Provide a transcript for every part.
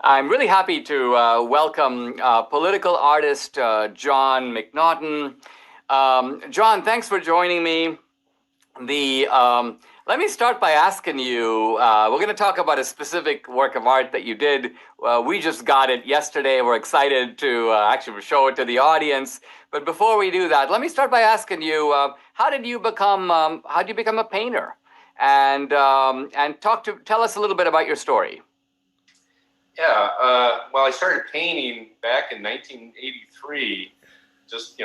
I'm really happy to welcome political artist Jon McNaughton. Jon, thanks for joining me. Let me start by asking you, we're going to talk about a specific work of art that you did. We just got it yesterday. We're excited to actually show it to the audience. But before we do that, let me start by asking you, how did you become a painter? And tell us a little bit about your story. Yeah, well, I started painting back in 1983, just,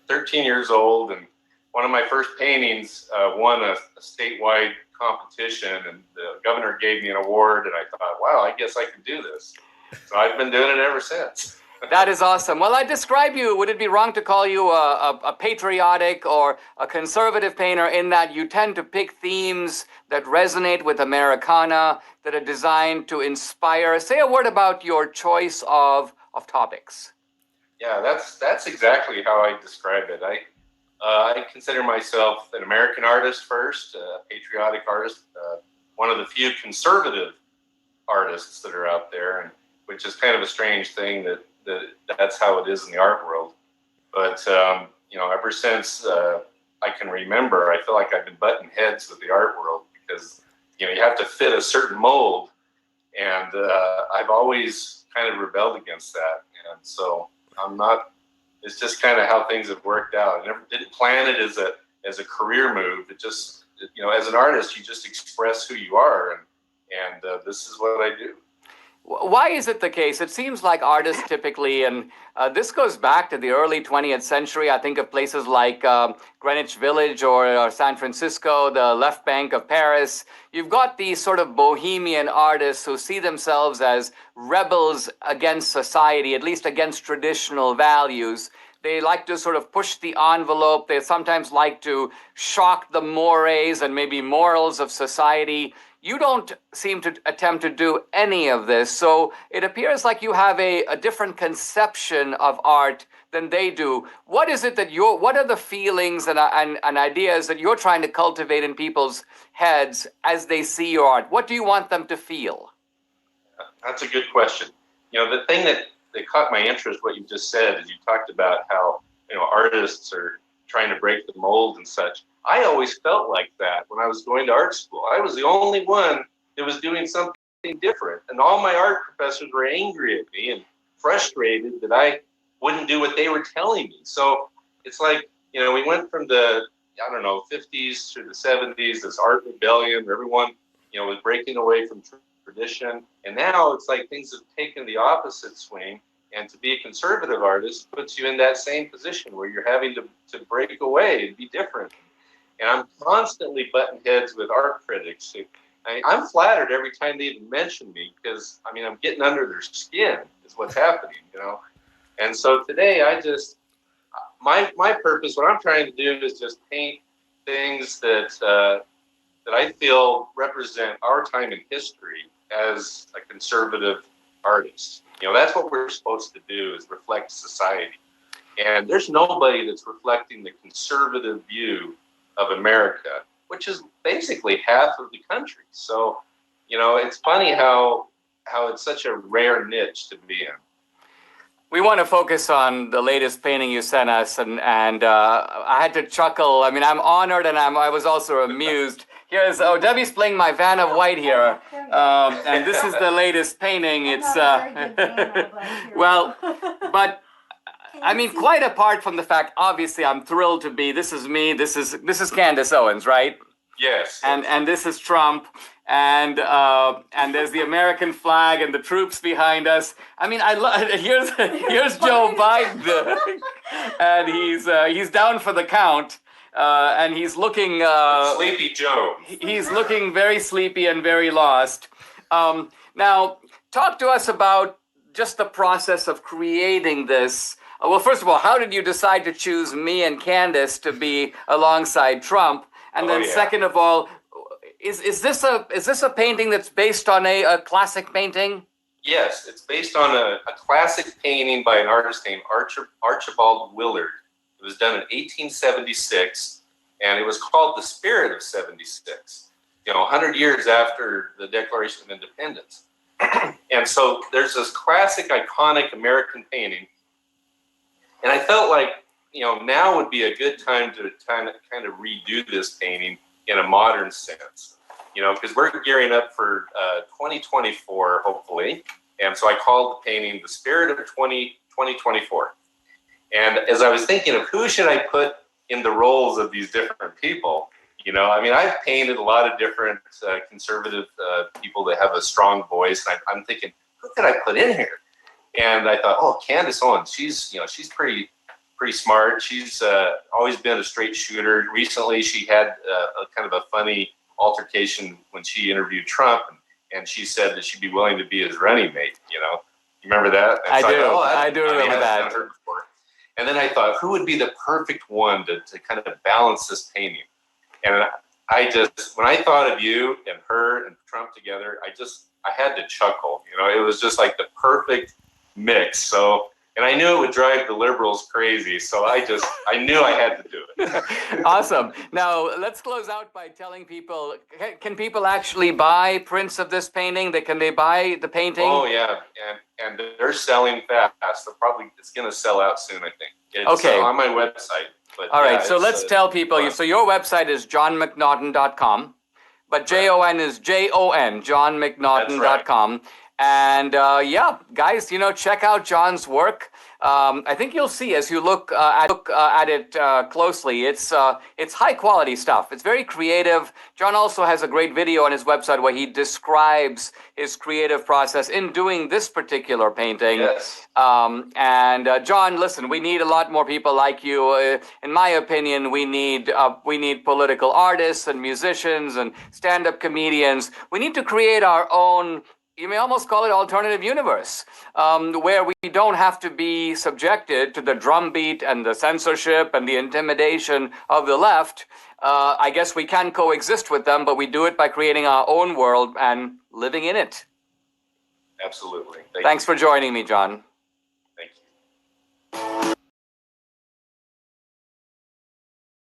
13 years old. And one of my first paintings won a statewide competition, and the governor gave me an award, and I thought, wow, I guess I can do this. So I've been doing it ever since. That is awesome. Well, I describe you, would it be wrong to call you a patriotic or a conservative painter in that you tend to pick themes that resonate with Americana, that are designed to inspire? Say a word about your choice of topics. Yeah, that's exactly how I describe it. I consider myself an American artist first, a patriotic artist, one of the few conservative artists that are out there, and which is kind of a strange thing that's how it is in the art world. But, ever since I can remember, I feel like I've been butting heads with the art world because, you have to fit a certain mold. And I've always kind of rebelled against that. And so it's just kind of how things have worked out. I never didn't plan it as a career move. It just, as an artist, you just express who you are. And this is what I do. Why is it the case? It seems like artists typically, and this goes back to the early 20th century. I think of places like Greenwich Village or San Francisco, the left bank of Paris. You've got these sort of bohemian artists who see themselves as rebels against society, at least against traditional values. They like to sort of push the envelope. They sometimes like to shock the mores and maybe morals of society. You don't seem to attempt to do any of this, so it appears like you have a different conception of art than they do. What is it that what are the feelings and ideas that you're trying to cultivate in people's heads as they see your art? What do you want them to feel? That's a good question. The thing that caught my interest, what you just said, is you talked about how, artists are trying to break the mold and such. I always felt like that when I was going to art school. I was the only one that was doing something different. And all my art professors were angry at me and frustrated that I wouldn't do what they were telling me. So it's like, we went from the, 50s through the 70s, this art rebellion where everyone, was breaking away from tradition. And now it's like things have taken the opposite swing. And to be a conservative artist puts you in that same position where you're having to break away and be different. And I'm constantly butting heads with art critics. I'm flattered every time they even mention me because, I'm getting under their skin is what's happening, And so today my purpose, what I'm trying to do is just paint things that I feel represent our time in history as a conservative artist. That's what we're supposed to do, is reflect society. And there's nobody that's reflecting the conservative view of America, which is basically half of the country. So, it's funny how it's such a rare niche to be in. We want to focus on the latest painting you sent us, and I had to chuckle. I'm honored, and I was also amused. Debbie's playing my Van of White here, and this is the latest painting. It's well, but quite apart from the fact, obviously, I'm thrilled to be. This is me. This is Candace Owens, right? Yes. And this is Trump, and there's the American flag and the troops behind us. Here's Joe Biden, and he's down for the count. And he's looking Sleepy Joe. He's looking very sleepy and very lost. Now, talk to us about just the process of creating this. Well, first of all, how did you decide to choose me and Candace to be alongside Trump? And then, second of all, is this a painting that's based on a classic painting? Yes, it's based on a classic painting by an artist named Archibald Willard. It was done in 1876, and it was called The Spirit of 76, 100 years after the Declaration of Independence. And so there's this classic, iconic American painting. And I felt like, now would be a good time to kind of redo this painting in a modern sense, because we're gearing up for 2024, hopefully. And so I called the painting The Spirit of 2024. And as I was thinking of who should I put in the roles of these different people, I've painted a lot of different conservative people that have a strong voice. And I'm thinking, who could I put in here? And I thought, oh, Candace Owens, she's pretty smart. She's always been a straight shooter. Recently, she had a kind of a funny altercation when she interviewed Trump, and she said that she'd be willing to be his running mate. You remember that? And I do remember that. And then I thought, who would be the perfect one to kind of balance this painting? And when I thought of you and her and Trump together, I had to chuckle. It was just like the perfect mix. So. And I knew it would drive the liberals crazy, so I knew I had to do it. Awesome. Now, let's close out by telling people, can people actually buy prints of this painting? Can they buy the painting? Oh, yeah, and they're selling fast. It's going to sell out soon, I think. It's okay. On my website. But all right, so let's tell people. So your website is jonmcnaughton.com, but Jon is Jon, jonmcnaughton.com. Right. And guys, check out Jon's work. I think you'll see as you look at it closely. It's high quality stuff. It's very creative. Jon also has a great video on his website where he describes his creative process in doing this particular painting. Yes. And Jon, listen, we need a lot more people like you. In my opinion, we need political artists and musicians and stand-up comedians. We need to create our own. You may almost call it alternative universe, where we don't have to be subjected to the drumbeat and the censorship and the intimidation of the left. I guess we can coexist with them, but we do it by creating our own world and living in it. Absolutely. Thanks for joining me, Jon.